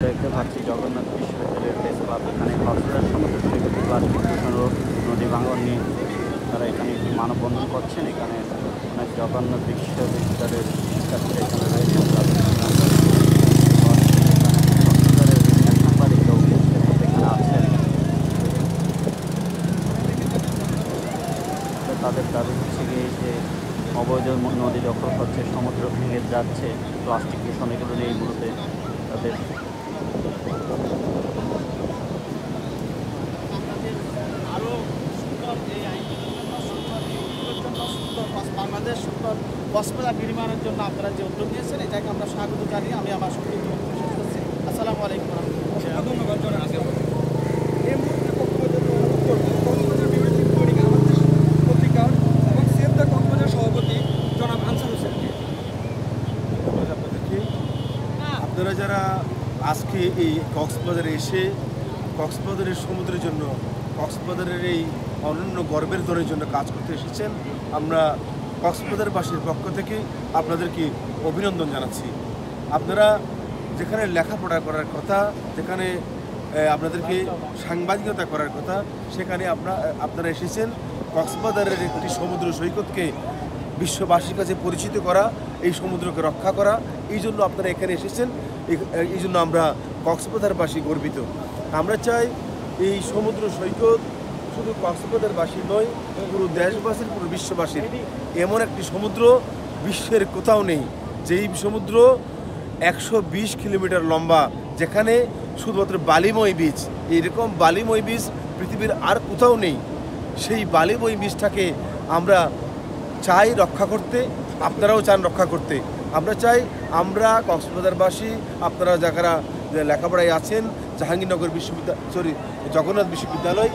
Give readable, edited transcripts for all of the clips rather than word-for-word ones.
দেখতে পাচ্ছি জগন্নাথ বিশ্ববিদ্যালয়ের প্রেস ক্লাব। এখানে কক্সবাজার সমুদ্র সৈকত প্লাস্টিক দূষণ ও নদী ভাঙন নিয়ে তারা এখানে একটি মানববন্ধন করছেন। এখানে অনেক জগন্নাথ বিশ্ববিদ্যালয়ের শিক্ষার্থীরা এখানে রয়েছেন। কক্সবাজারের সাংবাদিকরাও এখানে আছেন। তাদের দাবি হচ্ছে গিয়ে যে অবৈধ নদী দখল হচ্ছে, সমুদ্র ভেঙে যাচ্ছে, প্লাস্টিক দূষণ, এগুলো নিয়ে মূলত তাদের বাংলাদেশ সুন্দর কক্সবাজার নির্মাণের জন্য আপনারা যে উদ্যোগ নিয়েছেন এটাকে আমরা স্বাগত জানিয়ে আমি আমার সংক্ষিপ্ত বক্তব্য শেষ করছি। আসসালামু আলাইকুম। ধন্যবাদ জানাই। এই মুহূর্তে কক্সবাজার অনুরোধ করব কক্সবাজার বিউটি পত্রিকা এবং সেভ দ্য কক্সবাজার সভাপতি জনাব আনসার হোসেনকে। আপনারা যারা আজকে এই কক্সবাজারে এসে কক্সবাজারের সমুদ্রের জন্য, কক্সবাজারের এই অনন্য গর্বের দরের জন্য কাজ করতে এসেছেন, আমরা কক্সবাজারবাসীর পক্ষ থেকে আপনাদেরকে অভিনন্দন জানাচ্ছি। আপনারা যেখানে লেখাপড়া করার কথা, যেখানে আপনাদেরকে সাংবাদিকতা করার কথা, সেখানে আপনারা এসেছেন কক্সবাজারের একটি সমুদ্র সৈকতকে বিশ্ববাসীর কাছে পরিচিত করা, এই সমুদ্রকে রক্ষা করা। এই জন্য আপনারা এখানে এসেছেন। এই জন্য আমরা কক্সবাজারবাসী গর্বিত। আমরা চাই এই সমুদ্র সৈকত শুধু কক্সবাজারবাসী নয়, পুরো দেশবাসীর, পুরো বিশ্ববাসীর। এমন একটি সমুদ্র বিশ্বের কোথাও নেই, যেই সমুদ্র 120 কিলোমিটার লম্বা, যেখানে শুধুমাত্র বালিময় বীচ, এইরকম বালিময় বীচ পৃথিবীর আর কোথাও নেই। সেই বালিময় বীচটাকে আমরা চাই রক্ষা করতে, আপনারাও চান রক্ষা করতে। আমরা চাই আমরা কক্সবাজারবাসী, আপনারা যারা লেখাপড়ায় আছেন, জাহাঙ্গীরনগর জগন্নাথ বিশ্ববিদ্যালয়,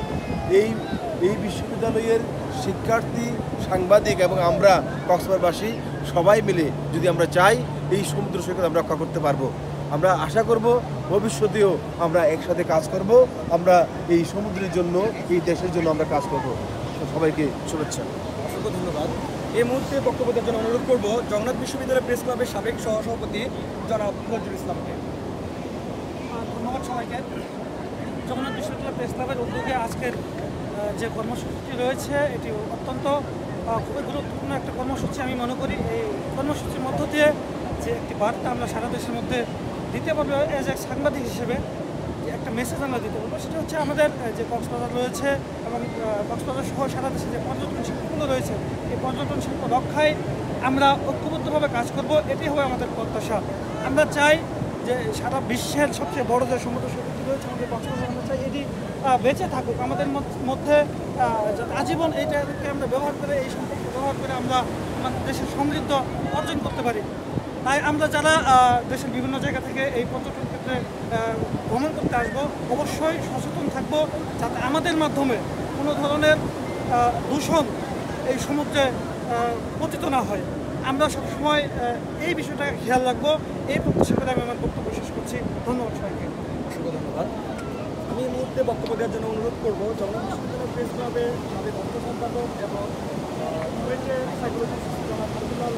এই বিশ্ববিদ্যালয়ের শিক্ষার্থী, সাংবাদিক এবং আমরা কক্সবাজারবাসী সবাই মিলে যদি আমরা চাই এই সমুদ্র সৈকত আমরা রক্ষা করতে পারবো। আমরা আশা করব ভবিষ্যতেও আমরা একসাথে কাজ করব। আমরা এই সমুদ্রের জন্য, এই দেশের জন্য আমরা কাজ করব। সবাইকে শুভেচ্ছা। অসংখ্য ধন্যবাদ। এই মুহূর্তে বক্তব্য দেওয়ার জন্য অনুরোধ করব জগন্নাথ বিশ্ববিদ্যালয় প্রেস ক্লাবের সাবেক সহসভাপতি জনাব নজরুল ইসলামকে। ধন্যবাদ সবাইকে। জগন্নাথ বিশ্ববিদ্যালয় প্রেস ক্লাবের উদ্যোগে আজকের যে কর্মসূচিটি রয়েছে এটি অত্যন্ত খুবই গুরুত্বপূর্ণ একটা কর্মসূচি আমি মনে করি। এই কর্মসূচির মধ্য দিয়ে যে একটি বার্তা আমরা সারা দেশের মধ্যে দিতে পারবো, এজ এক সাংবাদিক হিসেবে যে একটা মেসেজ আমরা দিতে পারবো, সেটা হচ্ছে আমাদের যে কক্সবাজার রয়েছে এবং কক্সবাজার সহ সারা দেশে যে পর্যটন শিল্পগুলো রয়েছে, এই পর্যটন শিল্প রক্ষায় আমরা ঐক্যবদ্ধভাবে কাজ করব। এটি হবে আমাদের প্রত্যাশা। আমরা চাই যে সারা বিশ্বের সবচেয়ে বড় যে সমুদ্র সৈকতটি রয়েছে আমাদের কক্সবাজার, আমরা চাই এটি বেঁচে থাকুক আমাদের মধ্যে, যাতে আজীবন এইটাকে আমরা ব্যবহার করে, এই সম্পর্ক ব্যবহার করে আমরা আমাদের দেশের সমৃদ্ধ অর্জন করতে পারি। তাই আমরা যারা দেশের বিভিন্ন জায়গা থেকে এই পর্যটন ক্ষেত্রে ভ্রমণ করতে আসবো, অবশ্যই সচেতন থাকবো যাতে আমাদের মাধ্যমে কোনো ধরনের দূষণ এই সমুদ্রে পতিত না হয়। আমরা সবসময় এই বিষয়টাকে খেয়াল রাখবো। এই প্রত্যাশা করে আমি আমার বক্তব্য শেষ করছি। ধন্যবাদ সবাইকে। অসংখ্য ধন্যবাদ। আমি এই মুহূর্তে বক্তব্য দেওয়ার জন্য অনুরোধ করব জগন্নাথ বিশ্ববিদ্যালয় প্রেস ক্লাবের সাবেক অর্থ সম্পাদক এবং সাইকোলজিস্ট জনাব আব্দুল্লাহ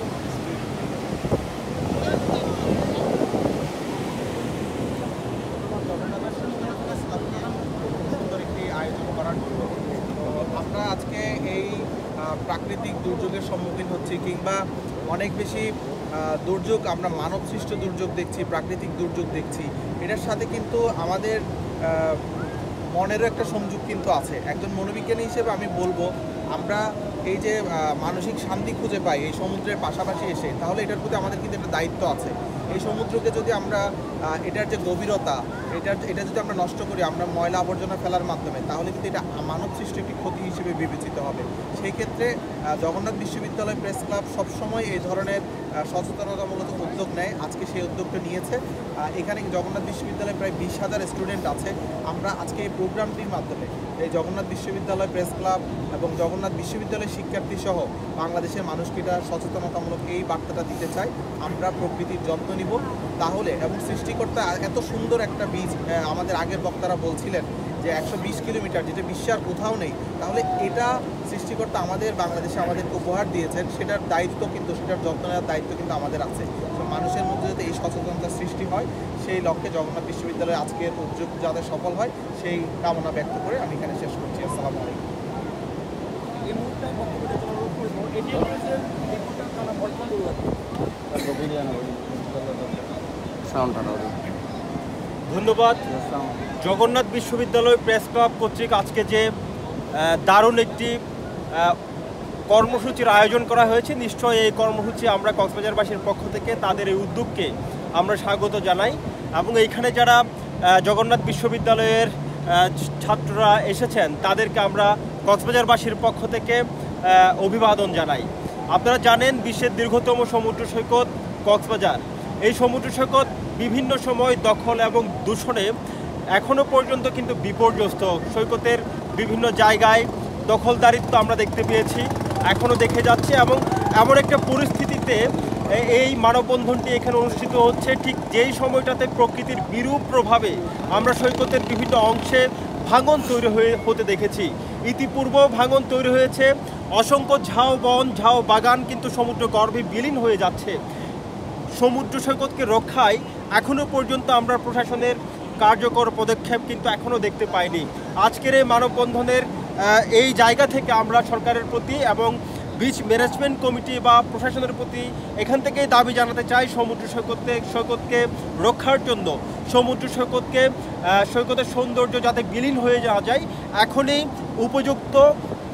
আয়োজন করার জন্য। আমরা আজকে এই প্রাকৃতিক দুর্যোগের সম্মুখীন হচ্ছি, কিংবা অনেক বেশি দুর্যোগ, আমরা মানবসৃষ্ট দুর্যোগ দেখছি, প্রাকৃতিক দুর্যোগ দেখছি। এটার সাথে কিন্তু আমাদের মনেরও একটা সংযোগ কিন্তু আছে। একজন মনোবিজ্ঞানী হিসেবে আমি বলবো, আমরা এই যে মানসিক শান্তি খুঁজে পাই এই সমুদ্রের পাশাপাশি এসে, তাহলে এটার প্রতি আমাদের কিন্তু একটা দায়িত্ব আছে। এই সমুদ্রকে যদি আমরা এটার যে গভীরতা, এটা যদি আমরা নষ্ট করি, আমরা ময়লা আবর্জনা ফেলার মাধ্যমে, তাহলে কিন্তু এটা মানব সৃষ্ট একটি ক্ষতি হিসেবে বিবেচিত হবে। সেই ক্ষেত্রে জগন্নাথ বিশ্ববিদ্যালয় প্রেস ক্লাব সবসময় এই ধরনের সচেতনতামূলক উদ্যোগ নেয়। আজকে সেই উদ্যোগটা নিয়েছে। এখানে জগন্নাথ বিশ্ববিদ্যালয়ে প্রায় 20,000 স্টুডেন্ট আছে। আমরা আজকে এই প্রোগ্রামটির মাধ্যমে এই জগন্নাথ বিশ্ববিদ্যালয় প্রেস ক্লাব এবং জগন্নাথ বিশ্ববিদ্যালয়ের শিক্ষার্থী সহ বাংলাদেশের মানুষকে এটা সচেতনতামূলক এই বার্তাটা দিতে চাই। আমরা প্রকৃতির যত্ন নিব তাহলে, এবং সৃষ্টিকর্তা এত সুন্দর একটা বীজ, আমাদের আগের বক্তারা বলছিলেন যে 120 কিলোমিটার, যেটা বিশ্বের কোথাও নেই, তাহলে এটা সৃষ্টিকর্তা আমাদের বাংলাদেশে আমাদেরকে উপহার দিয়েছেন, সেটার দায়িত্ব কিন্তু, সেটার যত্ন নেওয়ার দায়িত্ব কিন্তু আমাদের আছে। তো মানুষের মধ্যে যাতে এই সচেতনতা সৃষ্টি হয়, সেই লক্ষ্যে জগন্নাথ বিশ্ববিদ্যালয়ের আজকের উদ্যোগ যাতে সফল হয় সেই কামনা ব্যক্ত করে আমি এখানে শেষ করছি। আসসালামু আলাইকুম। এই মুহূর্তে বক্তব্য দেওয়ার জন্য অনুরোধ করবো এটিএম প্রেসের রিপোর্টার থানা বর্তমান ধন্যবাদ। জগন্নাথ বিশ্ববিদ্যালয় প্রেস ক্লাব কর্তৃক আজকে যে দারুণ একটি কর্মসূচির আয়োজন করা হয়েছে, নিশ্চয়ই এই কর্মসূচি আমরা কক্সবাজারবাসীর পক্ষ থেকে তাদের এই উদ্যোগকে আমরা স্বাগত জানাই এবং এইখানে যারা জগন্নাথ বিশ্ববিদ্যালয়ের ছাত্ররা এসেছেন তাদেরকে আমরা কক্সবাজারবাসীর পক্ষ থেকে অভিবাদন জানাই। আপনারা জানেন বিশ্বের দীর্ঘতম সমুদ্র সৈকত কক্সবাজার। এই সমুদ্র সৈকত বিভিন্ন সময় দখল এবং দূষণে এখনও পর্যন্ত কিন্তু বিপর্যস্ত। সৈকতের বিভিন্ন জায়গায় দখলদারিত্ব আমরা দেখতে পেয়েছি, এখনও দেখে যাচ্ছে এবং এমন একটা পরিস্থিতিতে এই মানববন্ধনটি এখানে অনুষ্ঠিত হচ্ছে ঠিক যেই সময়টাতে প্রকৃতির বিরূপ প্রভাবে আমরা সৈকতের বিভিন্ন অংশে ভাঙন তৈরি হতে দেখেছি। ইতিপূর্বেও ভাঙন তৈরি হয়েছে, অসংখ্য ঝাউ বন ঝাউ বাগান কিন্তু সমুদ্র গর্ভে বিলীন হয়ে যাচ্ছে। সমুদ্র সৈকতকে রক্ষায় এখনও পর্যন্ত আমরা প্রশাসনের কার্যকর পদক্ষেপ কিন্তু এখনও দেখতে পাইনি। আজকের এই মানববন্ধনের এই জায়গা থেকে আমরা সরকারের প্রতি এবং বিচ ম্যানেজমেন্ট কমিটি বা প্রশাসনের প্রতি এখান থেকেই দাবি জানাতে চাই সমুদ্র সৈকতকে রক্ষার জন্য, সমুদ্র সৈকতের সৌন্দর্য যাতে বিলীন হয়ে যাওয়া যায় এখনই উপযুক্ত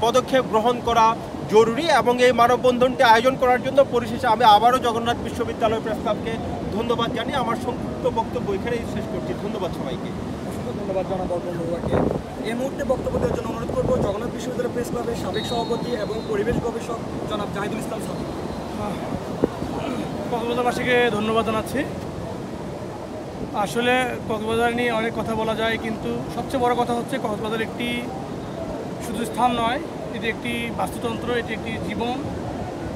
পদক্ষেপ গ্রহণ করা জরুরি। এবং এই মানববন্ধনটি আয়োজন করার জন্য পরিশেষে আমি আবারও জগন্নাথ বিশ্ববিদ্যালয় প্রেস ক্লাবকে ধন্যবাদ জানিয়ে আমার সংক্ষিপ্ত বক্তব্য এখানেই শেষ করছি। ধন্যবাদ সবাইকে। অসংখ্য ধন্যবাদ জনাব বর্ধমানকে। এই মুহূর্তে বক্তব্য দেওয়ার জন্য অনুরোধ করবো জগন্নাথ বিশ্ববিদ্যালয় প্রেস ক্লাবের সাবেক সভাপতি এবং পরিবেশ গবেষক জনাব জাহিদুল ইসলাম সাহেব। কক্সবাজারবাসীকে ধন্যবাদ জানাচ্ছি। আসলে কক্সবাজার নিয়ে অনেক কথা বলা যায়, কিন্তু সবচেয়ে বড় কথা হচ্ছে কক্সবাজার একটি শুধু স্থান নয়, এটি একটি বাস্তুতন্ত্র, এটি একটি জীবন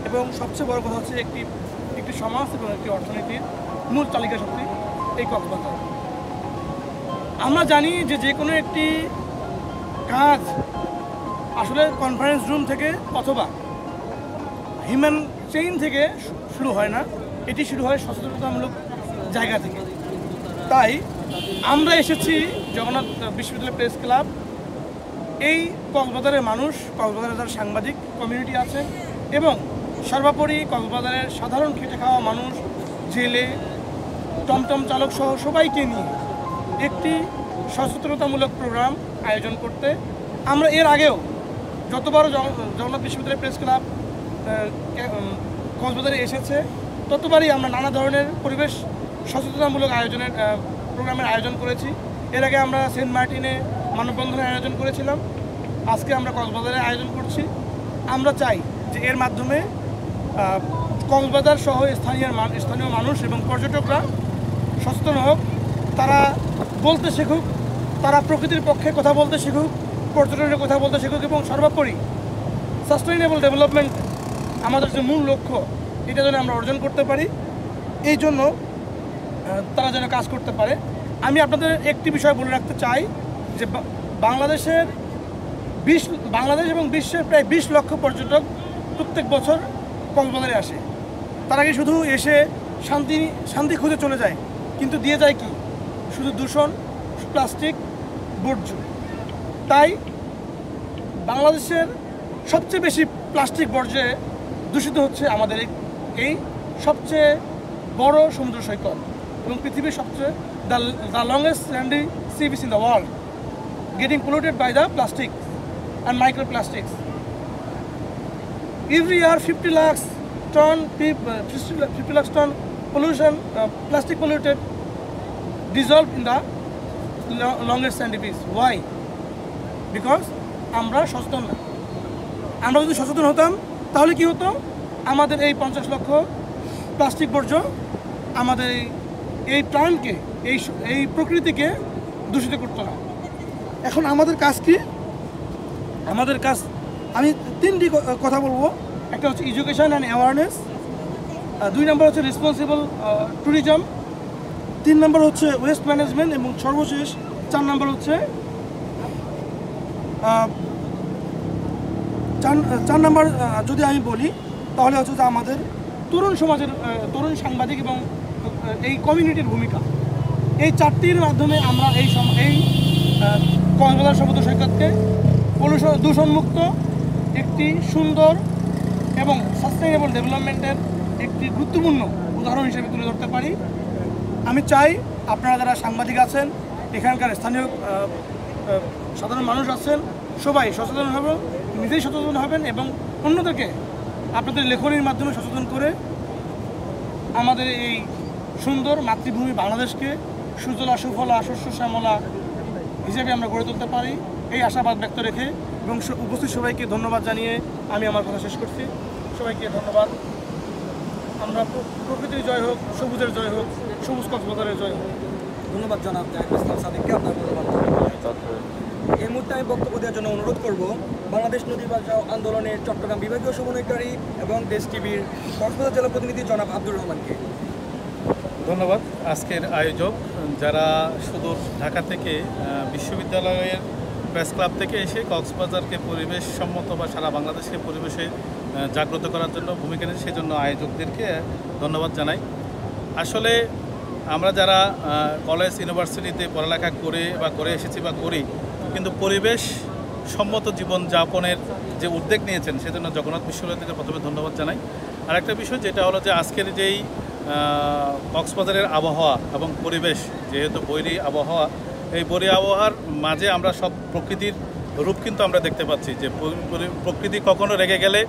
এবং সবচেয়ে বড় কথা হচ্ছে একটি সমাজ এবং একটি অর্থনীতির মূল তালিকা শক্তি এই কক্সবাজার। আমরা জানি যে কোনো একটি কাজ আসলে কনফারেন্স রুম থেকে অথবা হিউম্যান চেইন থেকে শুরু হয় না, এটি শুরু হয় সচেতনতামূলক জায়গা থেকে। তাই আমরা এসেছি জগন্নাথ বিশ্ববিদ্যালয় প্রেস ক্লাব, এই কক্সবাজারের মানুষ, কক্সবাজারের যারা সাংবাদিক কমিউনিটি আছে এবং সর্বোপরি কক্সবাজারের সাধারণ খেটে খাওয়া মানুষ, জেলে, টমটম চালক সহ সবাইকে নিয়ে একটি সচেতনতামূলক প্রোগ্রাম আয়োজন করতে আমরা এর আগেও যতবার জগন্নাথ বিশ্ববিদ্যালয় প্রেস ক্লাব কক্সবাজারে এসেছে ততবারই আমরা নানা ধরনের পরিবেশ সচেতনতামূলক প্রোগ্রামের আয়োজন করেছি। এর আগে আমরা সেন্ট মার্টিনে মানববন্ধনের আয়োজন করেছিলাম, আজকে আমরা কক্সবাজারে আয়োজন করছি। আমরা চাই যে এর মাধ্যমে কক্সবাজার সহ স্থানীয় মানুষ এবং পর্যটকরা সচেতন হোক, তারা বলতে শিখুক, তারা প্রকৃতির পক্ষে কথা বলতে শিখুক, পর্যটনের কথা বলতে শিখুক এবং সর্বোপরি সাস্টেইনেবল ডেভেলপমেন্ট আমাদের যে মূল লক্ষ্য এটা যেন আমরা অর্জন করতে পারি, এই জন্য তারা যেন কাজ করতে পারে। আমি আপনাদের একটি বিষয় বলে রাখতে চাই যে বাংলাদেশ এবং বিশ্বের প্রায় 20 লক্ষ পর্যটক প্রত্যেক বছর কক্সবাজারে আসে। তারা কি শুধু এসে শান্তি খুঁজে চলে যায়, কিন্তু দিয়ে যায় কি? শুধু দূষণ, প্লাস্টিক, বর্জ্য। তাই বাংলাদেশের সবচেয়ে বেশি প্লাস্টিক বর্জ্যে দূষিত হচ্ছে আমাদের এই সবচেয়ে বড় সমুদ্র সৈকত এবং পৃথিবীর সবচেয়ে the longest sandy sea beach in the world getting polluted by the plastics and microplastics. Every year 50 lakhs ton pollution, plastic polluted dissolved in the longest sandy beach. Why? Because আমরা সচেতন না। আমরা যদি সচেতন হতাম তাহলে কি হতো? আমাদের এই 50 লক্ষ প্লাস্টিক বর্জ্য আমাদের এই প্রাণকে, এই প্রকৃতিকে দূষিত করতো না। এখন আমাদের কাজ কি? আমাদের কাজ, আমি 3টি কথা বলবো। একটা হচ্ছে এডুকেশন অ্যান্ড অ্যাওয়ারনেস, 2 নম্বর হচ্ছে রেসপন্সিবল ট্যুরিজম, 3 নম্বর হচ্ছে ওয়েস্ট ম্যানেজমেন্ট এবং সর্বশেষ 4 নম্বর হচ্ছে 4 নম্বর যদি আমি বলি তাহলে হচ্ছে যে আমাদের তরুণ সমাজের তরুণ সাংবাদিক এবং এই কমিউনিটির ভূমিকা। এই চারটির মাধ্যমে আমরা এই কক্সবাজার সমুদ্র সৈকতকে দূষণমুক্ত একটি সুন্দর এবং সাস্টেইনেবল ডেভেলপমেন্টের একটি গুরুত্বপূর্ণ উদাহরণ হিসেবে তুলে ধরতে পারি। আমি চাই আপনারা যারা সাংবাদিক আছেন, এখানকার স্থানীয় সাধারণ মানুষ আছেন, সবাই সচেতন হবেন, নিজেই সচেতন হবেন এবং অন্যদেরকে আপনাদের লেখনীর মাধ্যমে সচেতন করে আমাদের এই সুন্দর মাতৃভূমি বাংলাদেশকে সুজলা সুফলা শস্য শ্যামলা হিসেবে আমরা গড়ে তুলতে পারি, এই আশাবাদ ব্যক্ত রেখে এবং উপস্থিত সবাইকে ধন্যবাদ জানিয়ে আমি আমার কথা শেষ করছি। সবাইকে ধন্যবাদ। আমরা প্রকৃতির জয় হোক, সবুজের জয় হোক, সবুজ কক্সবাজারের জয় হোক। ধন্যবাদ জানাব জাহিদুল ইসলাম সাদিককে আপনার মূল্যবান। এই মুহূর্তে আমি বক্তব্য দেওয়ার জন্য অনুরোধ করব বাংলাদেশ নদী বাঁচাও আন্দোলনের চট্টগ্রাম বিভাগীয় সমন্বয়কারী এবং দেশ টিভির কক্সবাজার জেলা প্রতিনিধি জনাব আব্দুর রহমানকে। ধন্যবাদ। আজকের আয়োজক যারা সুদূর ঢাকা থেকে বিশ্ববিদ্যালয়ের প্রেস ক্লাব থেকে এসে কক্সবাজারকে পরিবেশ সম্মত বা সারা বাংলাদেশকে পরিবেশে জাগ্রত করার জন্য ভূমিকা নিয়েছে, সেই জন্য আয়োজকদেরকে ধন্যবাদ জানাই। আসলে আমরা যারা কলেজ ইউনিভার্সিটিতে পড়ালেখা করে এসেছি বা করি, কিন্তু পরিবেশ সম্মত জীবনযাপনের যে উদ্যোগ নিয়েছেন সেজন্য জগন্নাথ বিশ্ববিদ্যালয়কে প্রথমে ধন্যবাদ জানাই। আরেকটা বিষয় যেটা হলো যে আজকের যেই কক্সবাজারের আবহাওয়া এবং পরিবেশ, যেহেতু বৈরী আবহাওয়া, এই বৈরী আবহাওয়ার মাঝে আমরা সব প্রকৃতির রূপ কিন্তু আমরা দেখতে পাচ্ছি যে প্রকৃতি কখনো রেগে গেলে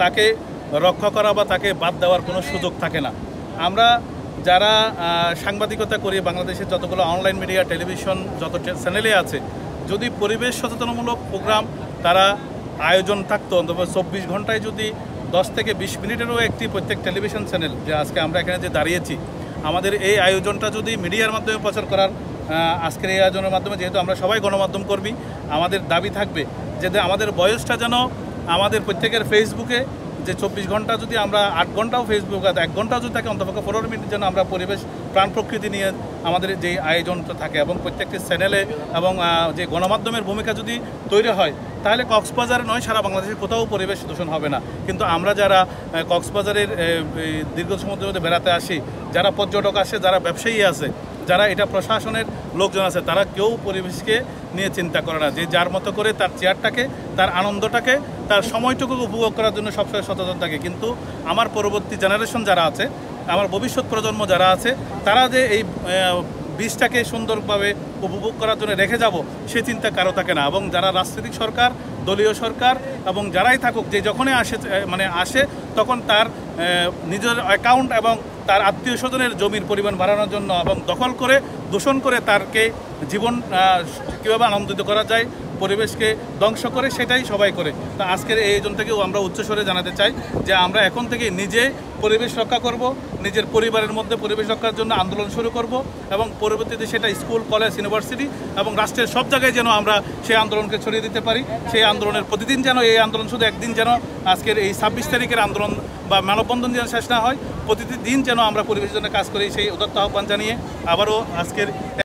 তাকে রক্ষা করা বা তাকে বাদ দেওয়ার কোনো সুযোগ থাকে না। আমরা যারা সাংবাদিকতা করি, বাংলাদেশের যতগুলো অনলাইন মিডিয়া, টেলিভিশন যত চ্যানেলে আছে, যদি পরিবেশ সচেতনমূলক প্রোগ্রাম তারা আয়োজন থাকতো, অন্তত 24 ঘন্টায় যদি 10 থেকে 20 মিনিটেরও একটি প্রত্যেক টেলিভিশন চ্যানেল, যে আজকে আমরা এখানে যে দাঁড়িয়েছি, আমাদের এই আয়োজনটা যদি মিডিয়ার মাধ্যমে প্রচার করার, আজকের এই আয়োজনের মাধ্যমে, যেহেতু আমরা সবাই গণমাধ্যম কর্মী, আমাদের দাবি থাকবে যে আমাদের বয়সটা যেন আমাদের প্রত্যেকের ফেসবুকে যে 24 ঘন্টা যদি আমরা 8 ঘন্টাও ফেসবুক, 1 ঘন্টাও যদি থাকে, অন্তত 15 মিনিট যেন আমরা পরিবেশ প্রাণ প্রকৃতি নিয়ে আমাদের যে আয়োজনটা থাকে এবং প্রত্যেকটি চ্যানেলে এবং যে গণমাধ্যমের ভূমিকা যদি তৈরি হয়, তাহলে কক্সবাজার নয় সারা বাংলাদেশের কোথাও পরিবেশ দূষণ হবে না। কিন্তু আমরা যারা কক্সবাজারের দীর্ঘ সমুদ্রের মধ্যে বেড়াতে আসি, যারা পর্যটক আসে, যারা ব্যবসায়ী আছে, যারা এটা প্রশাসনের লোকজন আছে, তারা কেউ পরিবেশকে নিয়ে চিন্তা করে না। যে যার মতো করে তার চেয়ারটাকে, তার আনন্দটাকে, তার সময়টুকু উপভোগ করার জন্য সবসময় সচেতন থাকে। কিন্তু আমার পরবর্তী জেনারেশন যারা আছে, আমার ভবিষ্যৎ প্রজন্ম যারা আছে, তারা যে এই বীজটাকে সুন্দরভাবে উপভোগ করার জন্য রেখে যাব, সে চিন্তা কারো থাকে না। এবং যারা রাজনৈতিক সরকার, দলীয় সরকার এবং যারাই থাকুক, যে যখনই আসে তখন তার নিজের অ্যাকাউন্ট এবং তার আত্মীয় স্বজনের জমির পরিমাণ বাড়ানোর জন্য এবং দখল করে দূষণ করে তারকে জীবন কীভাবে আনন্দিত করা যায়, পরিবেশকে ধ্বংস করে, সেটাই সবাই করে। তো আজকের এই আয়োজন থেকেও আমরা উচ্চস্বরে জানাতে চাই যে আমরা এখন থেকে নিজে পরিবেশ রক্ষা করব, নিজের পরিবারের মধ্যে পরিবেশ রক্ষার জন্য আন্দোলন শুরু করব এবং পরবর্তীতে সেটা স্কুল, কলেজ, ইউনিভার্সিটি এবং রাষ্ট্রের সব জায়গায় যেন আমরা সেই আন্দোলনকে ছড়িয়ে দিতে পারি। সেই আন্দোলনের প্রতিদিন যেন এই আন্দোলন শুধু একদিন যেন আজকের এই 26 তারিখের আন্দোলন বা মানববন্ধন যেন শেষ না হয়, প্রতিদিন যেন আমরা পরিবেশের জন্য কাজ করি, সেই উদাত্ত আহ্বান জানিয়ে আবারও আজকের